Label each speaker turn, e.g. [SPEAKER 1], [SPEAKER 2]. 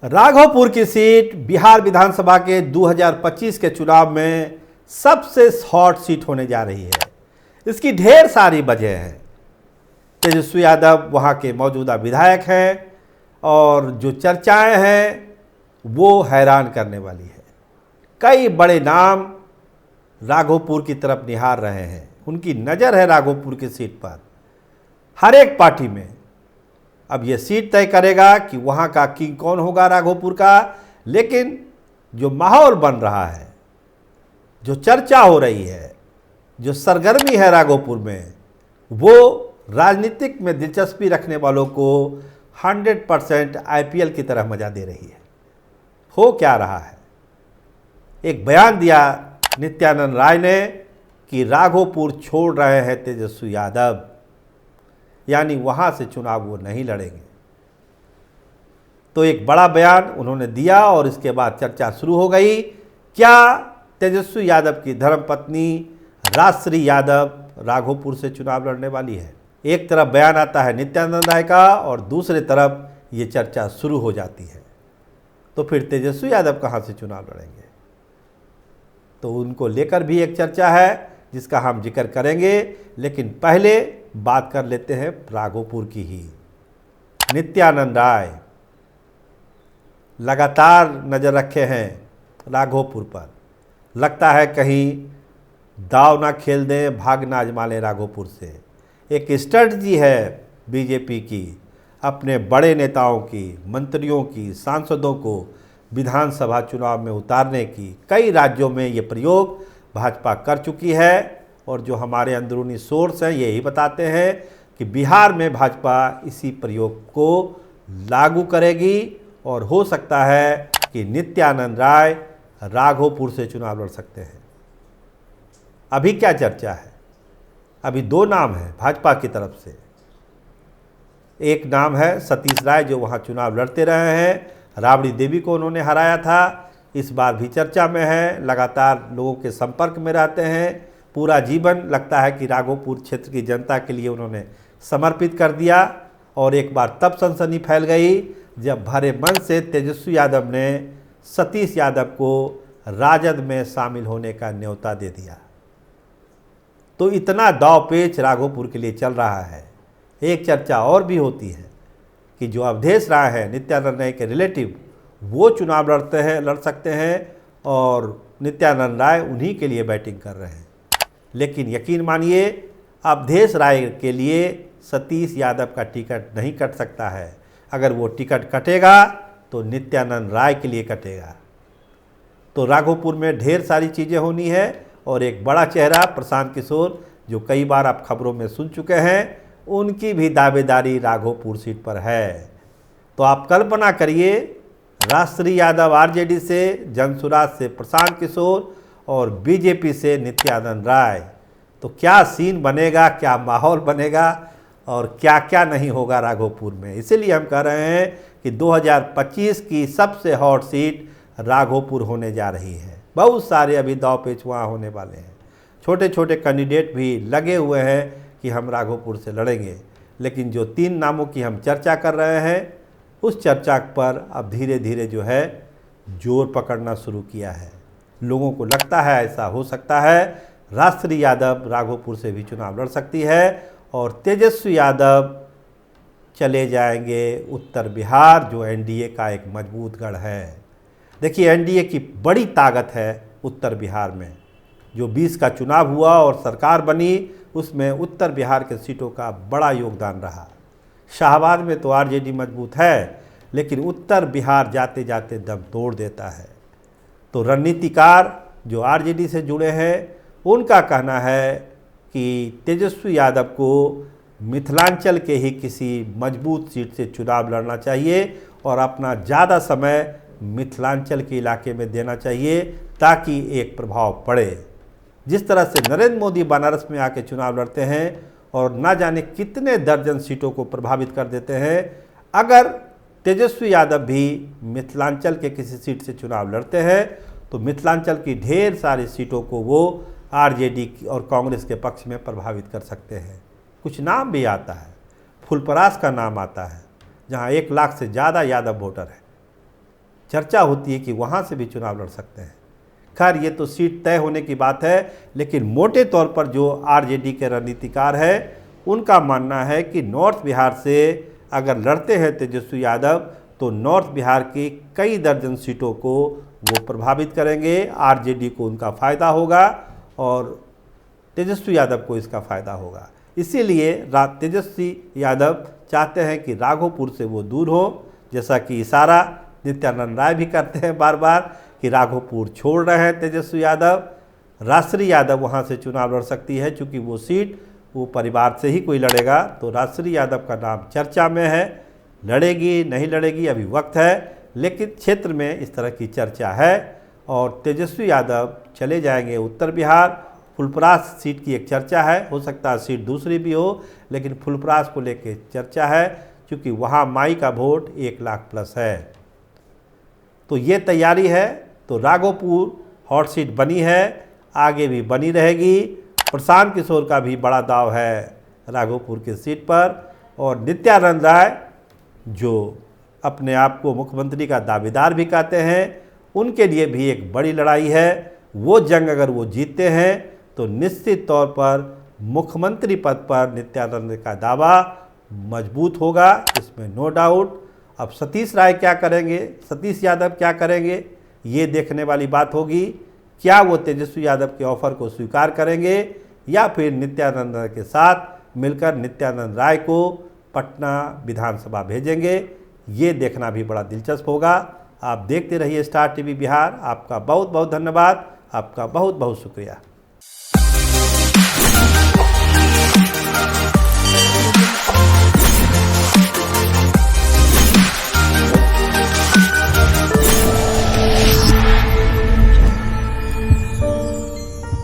[SPEAKER 1] राघोपुर की सीट बिहार विधानसभा के 2025 के चुनाव में सबसे हॉट सीट होने जा रही है। इसकी ढेर सारी वजह है। तेजस्वी यादव वहां के मौजूदा विधायक हैं और जो चर्चाएं हैं वो हैरान करने वाली है। कई बड़े नाम राघोपुर की तरफ निहार रहे हैं, उनकी नज़र है राघोपुर की सीट पर। हर एक पार्टी में अब ये सीट तय करेगा कि वहाँ का किंग कौन होगा राघोपुर का। लेकिन जो माहौल बन रहा है, जो चर्चा हो रही है, जो सरगर्मी है राघोपुर में, वो राजनीतिक में दिलचस्पी रखने वालों को 100% IPL की तरह मजा दे रही है। हो क्या रहा है? एक बयान दिया नित्यानंद राय ने कि राघोपुर छोड़ रहे हैं तेजस्वी यादव, यानी वहाँ से चुनाव वो नहीं लड़ेंगे। तो एक बड़ा बयान उन्होंने दिया और इसके बाद चर्चा शुरू हो गई। क्या तेजस्वी यादव की धर्मपत्नी राजश्री यादव राघोपुर से चुनाव लड़ने वाली है? एक तरफ बयान आता है नित्यानंद राय का और दूसरे तरफ ये चर्चा शुरू हो जाती है। तो फिर तेजस्वी यादव कहाँ से चुनाव लड़ेंगे? तो उनको लेकर भी एक चर्चा है जिसका हम जिक्र करेंगे, लेकिन पहले बात कर लेते हैं राघोपुर की ही। नित्यानंद राय लगातार नज़र रखे हैं राघोपुर पर। लगता है कहीं दाव ना खेल दें, भाग ना आजमा लें राघोपुर से। एक स्ट्रेटजी है बीजेपी की, अपने बड़े नेताओं की, मंत्रियों की, सांसदों को विधानसभा चुनाव में उतारने की। कई राज्यों में ये प्रयोग भाजपा कर चुकी है और जो हमारे अंदरूनी सोर्स हैं यही बताते हैं कि बिहार में भाजपा इसी प्रयोग को लागू करेगी और हो सकता है कि नित्यानंद राय राघोपुर से चुनाव लड़ सकते हैं। अभी क्या चर्चा है? अभी दो नाम हैं भाजपा की तरफ से। एक नाम है सतीश राय, जो वहाँ चुनाव लड़ते रहे हैं। राबड़ी देवी को उन्होंने हराया था, इस बार भी चर्चा में है, लगातार लोगों के संपर्क में रहते हैं। पूरा जीवन लगता है कि राघोपुर क्षेत्र की जनता के लिए उन्होंने समर्पित कर दिया। और एक बार तब सनसनी फैल गई जब भरे मन से तेजस्वी यादव ने सतीश यादव को राजद में शामिल होने का न्योता दे दिया। तो इतना दाव पेच राघोपुर के लिए चल रहा है। एक चर्चा और भी होती है कि जो अवधेश राय है नित्यानंद राय के रिलेटिव, वो चुनाव लड़ सकते हैं और नित्यानंद राय उन्हीं के लिए बैटिंग कर रहे हैं। लेकिन यकीन मानिए, अवधेश राय के लिए सतीश यादव का टिकट नहीं कट सकता है। अगर वो टिकट कटेगा तो नित्यानंद राय के लिए कटेगा। तो राघोपुर में ढेर सारी चीज़ें होनी है और एक बड़ा चेहरा प्रशांत किशोर, जो कई बार आप खबरों में सुन चुके हैं, उनकी भी दावेदारी राघोपुर सीट पर है। तो आप कल्पना करिए, राजश्री यादव RJD से, जनसुराज से प्रशांत किशोर और बीजेपी से नित्यानंद राय। तो क्या सीन बनेगा, क्या माहौल बनेगा और क्या क्या नहीं होगा राघोपुर में। इसीलिए हम कह रहे हैं कि 2025 की सबसे हॉट सीट राघोपुर होने जा रही है। बहुत सारे अभी दाव पेच वहाँ होने वाले हैं। छोटे छोटे कैंडिडेट भी लगे हुए हैं कि हम राघोपुर से लड़ेंगे। लेकिन जो 3 नामों की हम चर्चा कर रहे हैं, उस चर्चा पर अब धीरे धीरे जो है जोर पकड़ना शुरू किया है। लोगों को लगता है ऐसा हो सकता है राजश्री यादव राघोपुर से भी चुनाव लड़ सकती है और तेजस्वी यादव चले जाएंगे उत्तर बिहार, जो NDA का एक मजबूत गढ़ है। देखिए, NDA की बड़ी ताकत है उत्तर बिहार में। जो 20 का चुनाव हुआ और सरकार बनी, उसमें उत्तर बिहार के सीटों का बड़ा योगदान रहा। शाहबाद में तो RJD मजबूत है, लेकिन उत्तर बिहार जाते जाते दम तोड़ देता है। तो रणनीतिकार जो RJD से जुड़े हैं, उनका कहना है कि तेजस्वी यादव को मिथिलांचल के ही किसी मजबूत सीट से चुनाव लड़ना चाहिए और अपना ज़्यादा समय मिथिलांचल के इलाके में देना चाहिए ताकि एक प्रभाव पड़े। जिस तरह से नरेंद्र मोदी बनारस में आके चुनाव लड़ते हैं और ना जाने कितने दर्जन सीटों को प्रभावित कर देते हैं, अगर तेजस्वी यादव भी मिथिलांचल के किसी सीट से चुनाव लड़ते हैं तो मिथिलांचल की ढेर सारी सीटों को वो RJD और कांग्रेस के पक्ष में प्रभावित कर सकते हैं। कुछ नाम भी आता है, फुलपरास का नाम आता है, जहां 1 लाख से ज़्यादा यादव वोटर हैं। चर्चा होती है कि वहाँ से भी चुनाव लड़ सकते हैं। खैर ये तो सीट तय होने की बात है, लेकिन मोटे तौर पर जो आरजेडी के रणनीतिकार है उनका मानना है कि नॉर्थ बिहार से अगर लड़ते हैं तेजस्वी यादव तो नॉर्थ बिहार की कई दर्जन सीटों को वो प्रभावित करेंगे, आरजेडी को उनका फ़ायदा होगा और तेजस्वी यादव को इसका फ़ायदा होगा। इसीलिए तेजस्वी यादव चाहते हैं कि राघोपुर से वो दूर हो, जैसा कि इशारा नित्यानंद राय भी करते हैं बार बार कि राघोपुर छोड़ रहे हैं तेजस्वी यादव। राजश्री यादव वहाँ से चुनाव लड़ सकती है, चूँकि वो सीट वो परिवार से ही कोई लड़ेगा, तो राजश्री यादव का नाम चर्चा में है। लड़ेगी नहीं लड़ेगी अभी वक्त है, लेकिन क्षेत्र में इस तरह की चर्चा है। और तेजस्वी यादव चले जाएंगे उत्तर बिहार। फुलपरास सीट की एक चर्चा है, हो सकता है सीट दूसरी भी हो, लेकिन फुलपरास को लेकर चर्चा है क्योंकि वहाँ माई का वोट 1 लाख प्लस है। तो ये तैयारी है। तो राघोपुर हॉट सीट बनी है, आगे भी बनी रहेगी। प्रशांत किशोर का भी बड़ा दाव है राघोपुर की सीट पर, और नित्यानंद राय जो अपने आप को मुख्यमंत्री का दावेदार भी कहते हैं, उनके लिए भी एक बड़ी लड़ाई है। वो जंग अगर वो जीतते हैं तो निश्चित तौर पर मुख्यमंत्री पद पर नित्यानंद का दावा मजबूत होगा, इसमें नो डाउट। अब सतीश राय क्या करेंगे, सतीश यादव क्या करेंगे, ये देखने वाली बात होगी। क्या वो तेजस्वी यादव के ऑफर को स्वीकार करेंगे या फिर नित्यानंद के साथ मिलकर नित्यानंद राय को पटना विधानसभा भेजेंगे, ये देखना भी बड़ा दिलचस्प होगा। आप देखते रहिए स्टार टीवी बिहार। आपका बहुत बहुत धन्यवाद, आपका बहुत बहुत शुक्रिया।